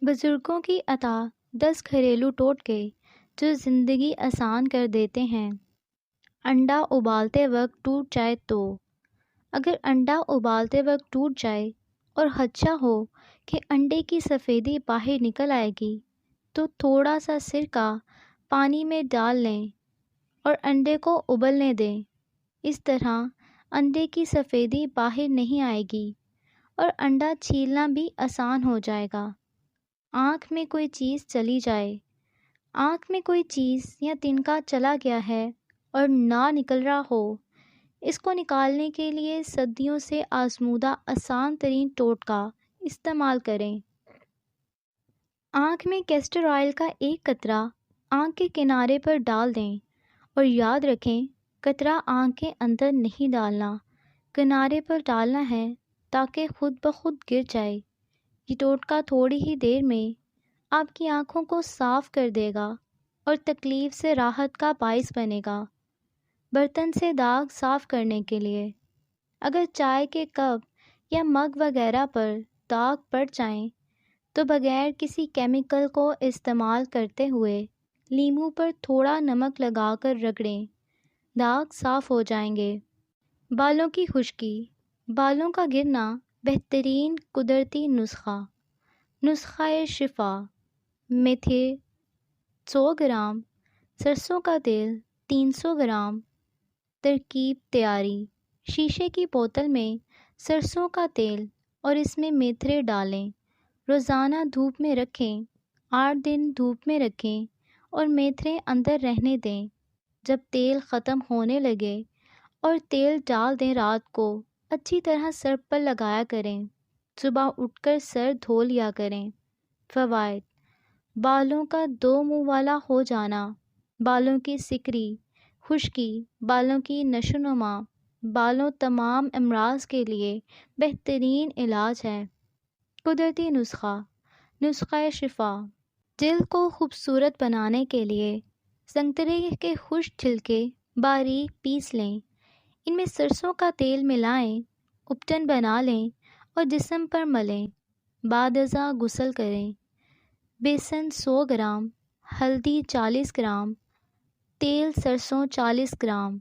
بزرگوں کی عطا 10 گھریلو ٹوٹکے جو زندگی آسان کر دیتے ہیں۔ انڈا ابالتے وقت ٹوٹ جائے تو؟ اگر انڈا ابالتے وقت ٹوٹ جائے اور خدشہ ہو کہ انڈے کی سفیدی باہر نکل آئے گی تو تھوڑا سا سرکہ پانی میں ڈال لیں اور انڈے کو ابلنے دیں۔ اس طرح انڈے کی سفیدی باہر نہیں آئے گی اور انڈا چھیلنا بھی آسان ہو جائے گا۔ آنکھ میں کوئی چیز چلی جائے۔ آنکھ میں کوئی چیز یا تنکا چلا گیا ہے اور نہ نکل رہا ہو، اس کو نکالنے کے لیے صدیوں سے آزمودہ آسان ترین ٹوٹکا استعمال کریں۔ آنکھ میں کیسٹر آئل کا ایک قطرہ آنکھ کے کنارے پر ڈال دیں اور یاد رکھیں قطرہ آنکھ کے اندر نہیں ڈالنا، کنارے پر ڈالنا ہے تاکہ خود بخود گر جائے۔ یہ ٹوٹکا تھوڑی ہی دیر میں آپ کی آنکھوں کو صاف کر دے گا اور تکلیف سے راحت کا باعث بنے گا۔ برتن سے داغ صاف کرنے کے لیے اگر چائے کے کپ یا مگ وغیرہ پر داغ پڑ جائیں تو بغیر کسی کیمیکل کو استعمال کرتے ہوئے لیموں پر تھوڑا نمک لگا کر رگڑیں، داغ صاف ہو جائیں گے۔ بالوں کی خشکی، بالوں کا گرنا بہترین قدرتی نسخہ شفا۔ میتھی 100 گرام، سرسوں کا تیل 300 گرام۔ ترکیب تیاری: شیشے کی بوتل میں سرسوں کا تیل اور اس میں میتھرے ڈالیں، روزانہ دھوپ میں رکھیں، 8 دن دھوپ میں رکھیں اور میتھرے اندر رہنے دیں۔ جب تیل ختم ہونے لگے اور تیل ڈال دیں، رات کو اچھی طرح سر پر لگایا کریں، صبح اٹھ کر سر دھو لیا کریں۔ فوائد: بالوں کا 2 منہ والا ہو جانا، بالوں کی سکری، خشکی، بالوں کی نشو و نما، بالوں تمام امراض کے لیے بہترین علاج ہے۔ قدرتی نسخہ شفا۔ جلد کو خوبصورت بنانے کے لیے سنترے کے خشک چھلکے باریک پیس لیں، ان میں سرسوں کا تیل ملائیں، اپٹن بنا لیں اور جسم پر ملیں، بعد ازاں غسل کریں۔ بیسن 100 گرام، ہلدی 40 گرام، تیل سرسوں 40 گرام،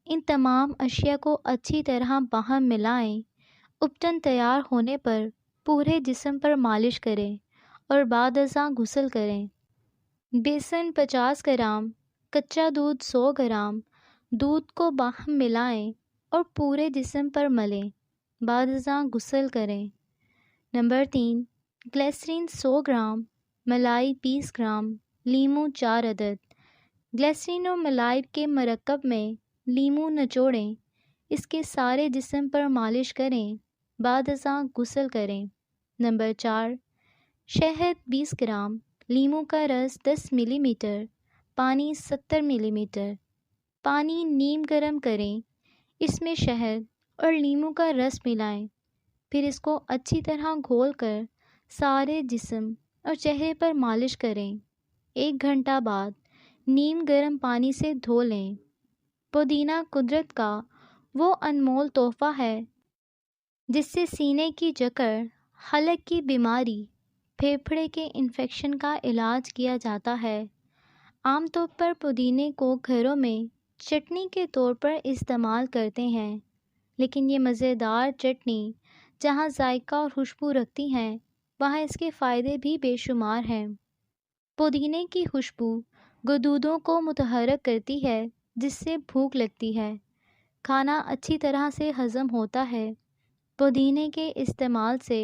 ان تمام اشیاء کو اچھی طرح باہم ملائیں۔ اپٹن تیار ہونے پر پورے جسم پر مالش کریں اور بعد ازاں غسل کریں۔ بیسن 50 گرام، کچا دودھ 100 گرام، دودھ کو باہم ملائیں اور پورے جسم پر ملیں، بعد ازاں غسل کریں۔ نمبر 3، گلیسرین 100 گرام، ملائی 20 گرام، لیموں 4 عدد۔ گلیسرین اور ملائی کے مرکب میں لیموں نچوڑیں، اس کے سارے جسم پر مالش کریں، بعد ازاں غسل کریں۔ نمبر 4، شہد 20 گرام، لیموں کا رس 10 ملی میٹر، پانی 70 ملی میٹر۔ پانی نیم گرم کریں، اس میں شہد اور لیموں کا رس ملائیں، پھر اس کو اچھی طرح گھول کر سارے جسم اور چہرے پر مالش کریں۔ 1 گھنٹہ بعد نیم گرم پانی سے دھو لیں۔ پودینہ قدرت کا وہ انمول تحفہ ہے جس سے سینے کی جکڑ، حلق کی بیماری، پھیپھڑے کے انفیکشن کا علاج کیا جاتا ہے۔ عام طور پر پودینے کو گھروں میں چٹنی کے طور پر استعمال کرتے ہیں، لیکن یہ مزیدار چٹنی جہاں ذائقہ اور خوشبو رکھتی ہیں، وہاں اس کے فائدے بھی بے شمار ہیں۔ پودینے کی خوشبو گدودوں کو متحرک کرتی ہے، جس سے بھوک لگتی ہے، کھانا اچھی طرح سے ہضم ہوتا ہے۔ پودینے کے استعمال سے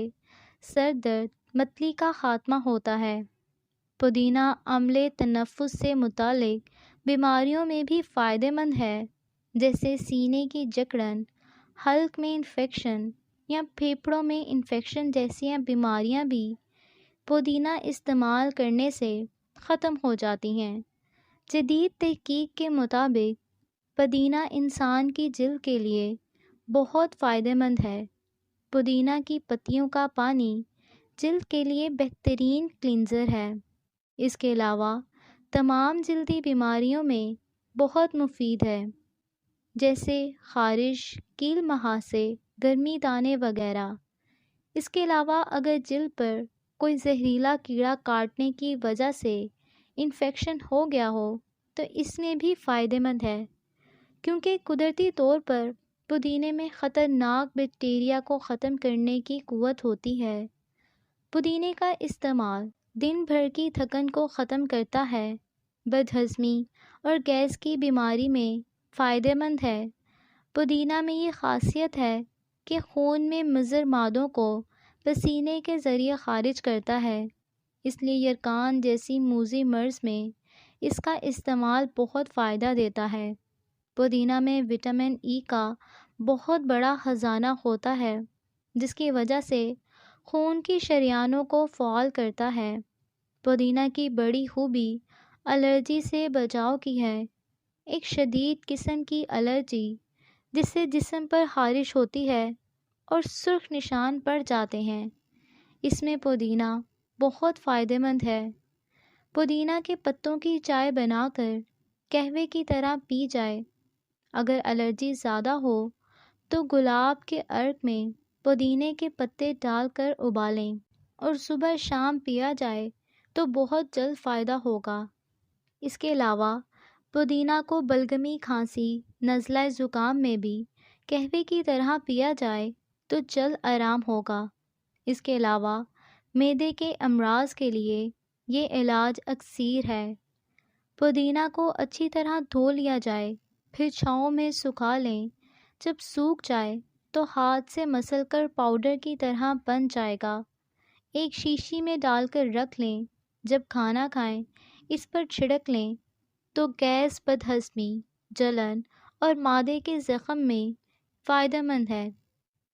سر درد، متلی کا خاتمہ ہوتا ہے۔ پودینہ عملے تنفس سے متعلق بیماریوں میں بھی فائدہ مند ہے، جیسے سینے کی جکڑن، حلق میں انفیکشن یا پھیپھڑوں میں انفیکشن جیسی بیماریاں بھی پودینہ استعمال کرنے سے ختم ہو جاتی ہیں۔ جدید تحقیق کے مطابق پودینہ انسان کی جلد کے لیے بہت فائدہ مند ہے۔ پودینہ کی پتیوں کا پانی جلد کے لیے بہترین کلینزر ہے۔ اس کے علاوہ تمام جلدی بیماریوں میں بہت مفید ہے، جیسے خارش، کیل مہاسے، گرمی دانے وغیرہ۔ اس کے علاوہ اگر جلد پر کوئی زہریلا کیڑا کاٹنے کی وجہ سے انفیکشن ہو گیا ہو تو اس میں بھی فائدہ مند ہے، کیونکہ قدرتی طور پر پودینے میں خطرناک بیکٹیریا کو ختم کرنے کی قوت ہوتی ہے۔ پودینے کا استعمال دن بھر کی تھکن کو ختم کرتا ہے، بد ہضمی اور گیس کی بیماری میں فائدہ مند ہے۔ پودینہ میں یہ خاصیت ہے کہ خون میں مضر مادوں کو پسینے کے ذریعے خارج کرتا ہے، اس لیے یرقان جیسی موذی مرض میں اس کا استعمال بہت فائدہ دیتا ہے۔ پودینہ میں وٹامن ای کا بہت بڑا خزانہ ہوتا ہے، جس کی وجہ سے خون کی شریانوں کو فعال کرتا ہے۔ پودینہ کی بڑی خوبی الرجی سے بچاؤ کی ہے۔ ایک شدید قسم کی الرجی جس سے جسم پر خارش ہوتی ہے اور سرخ نشان پڑ جاتے ہیں، اس میں پودینہ بہت فائدہ مند ہے۔ پودینہ کے پتوں کی چائے بنا کر قہوے کی طرح پی جائے۔ اگر الرجی زیادہ ہو تو گلاب کے عرق میں پودینے کے پتے ڈال کر ابالیں اور صبح شام پیا جائے تو بہت جلد فائدہ ہوگا۔ اس کے علاوہ پودینہ کو بلغمی، کھانسی، نزلہ زکام میں بھی قہوے کی طرح پیا جائے تو جلد آرام ہوگا۔ اس کے علاوہ معدے کے امراض کے لیے یہ علاج اکسیر ہے۔ پودینہ کو اچھی طرح دھو لیا جائے، پھر چھاؤں میں سکھا لیں۔ جب سوکھ جائے تو ہاتھ سے مسل کر پاؤڈر کی طرح بن جائے گا۔ ایک شیشی میں ڈال کر رکھ لیں۔ جب کھانا کھائیں اس پر چھڑک لیں تو گیس، بد ہضمی، جلن اور معدے کے زخم میں فائدہ مند ہے۔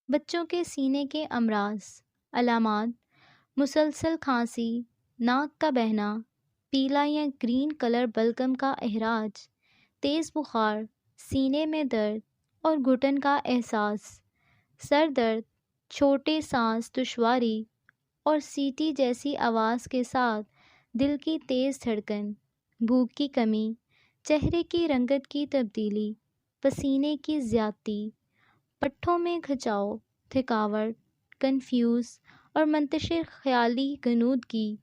بچوں کے سینے کے امراض۔ علامات: مسلسل کھانسی، ناک کا بہنا، پیلا یا گرین کلر بلغم کا اخراج، تیز بخار، سینے میں درد اور گھٹن کا احساس، سر درد، چھوٹے سانس دشواری اور سیٹی جیسی آواز کے ساتھ دل کی تیز دھڑکن، بھوک کی کمی، چہرے کی رنگت کی تبدیلی، پسینے کی زیادتی، پٹھوں میں کھچاؤ، تھکاوٹ، کنفیوز اور منتشر خیالی غنودگی۔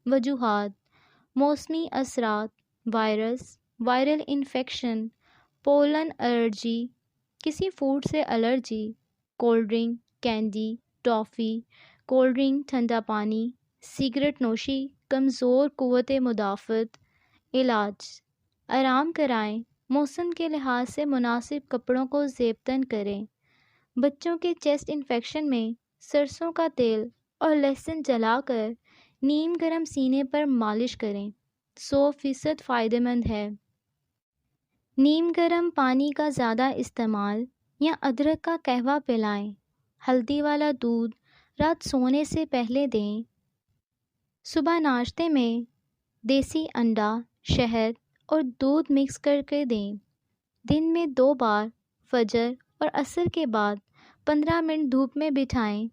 وجوہات: موسمی اثرات، virus, viral infection, pollen allergy, کسی فوڈ سے allergy, cold drink, candy, toffee, cold drink, ٹھنڈا پانی، سگریٹ نوشی، کمزور قوت مدافعت۔ علاج: آرام کرائیں، موسم کے لحاظ سے مناسب کپڑوں کو زیب تن کریں۔ بچوں کے چیسٹ انفیکشن میں سرسوں کا تیل اور لہسن جلا کر نیم گرم سینے پر مالش کریں، 100% فائدہ مند ہے۔ نیم گرم پانی کا زیادہ استعمال یا ادرک کا قہوہ پلائیں۔ ہلدی والا دودھ رات سونے سے پہلے دیں۔ صبح ناشتے میں دیسی انڈا، شہد اور دودھ مکس کر کے دیں۔ دن میں 2 بار، فجر اور عصر کے بعد 15 منٹ دھوپ میں بٹھائیں،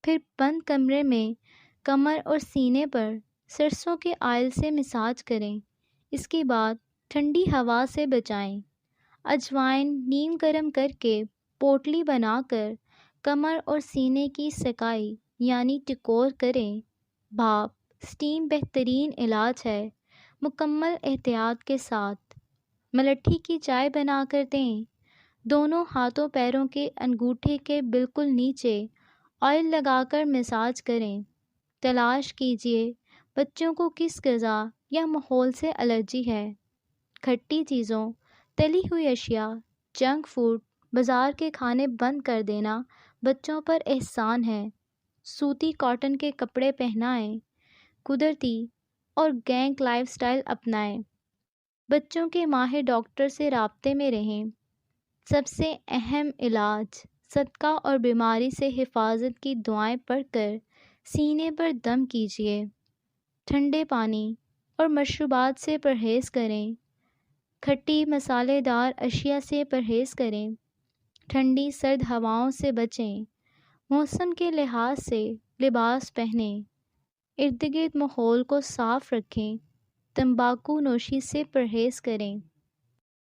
پھر بند کمرے میں کمر اور سینے پر سرسوں کے آئل سے مساج کریں۔ اس کے بعد ٹھنڈی ہوا سے بچائیں۔ اجوائن نیم گرم کر کے پوٹلی بنا کر کمر اور سینے کی سکائی یعنی ٹکور کریں۔ بھاپ، سٹیم بہترین علاج ہے، مکمل احتیاط کے ساتھ۔ ملٹھی کی چائے بنا کر دیں۔ دونوں ہاتھوں پیروں کے انگوٹھے کے بالکل نیچے آئل لگا کر مساج کریں۔ تلاش کیجیے بچوں کو کس غذا یا ماحول سے الرجی ہے۔ کھٹی چیزوں، تلی ہوئی اشیاء، جنک فوڈ، بازار کے کھانے بند کر دینا بچوں پر احسان ہے۔ سوتی کاٹن کے کپڑے پہنائیں۔ قدرتی اور گینک لائف سٹائل اپنائیں۔ بچوں کے ماہر ڈاکٹر سے رابطے میں رہیں۔ سب سے اہم علاج: صدقہ اور بیماری سے حفاظت کی دعائیں پڑھ کر سینے پر دم کیجیے۔ ٹھنڈے پانی اور مشروبات سے پرہیز کریں۔ کھٹی مسالے دار اشیاء سے پرہیز کریں۔ ٹھنڈی سرد ہواؤں سے بچیں۔ موسم کے لحاظ سے لباس پہنیں۔ ارد گرد ماحول کو صاف رکھیں۔ تمباکو نوشی سے پرہیز کریں۔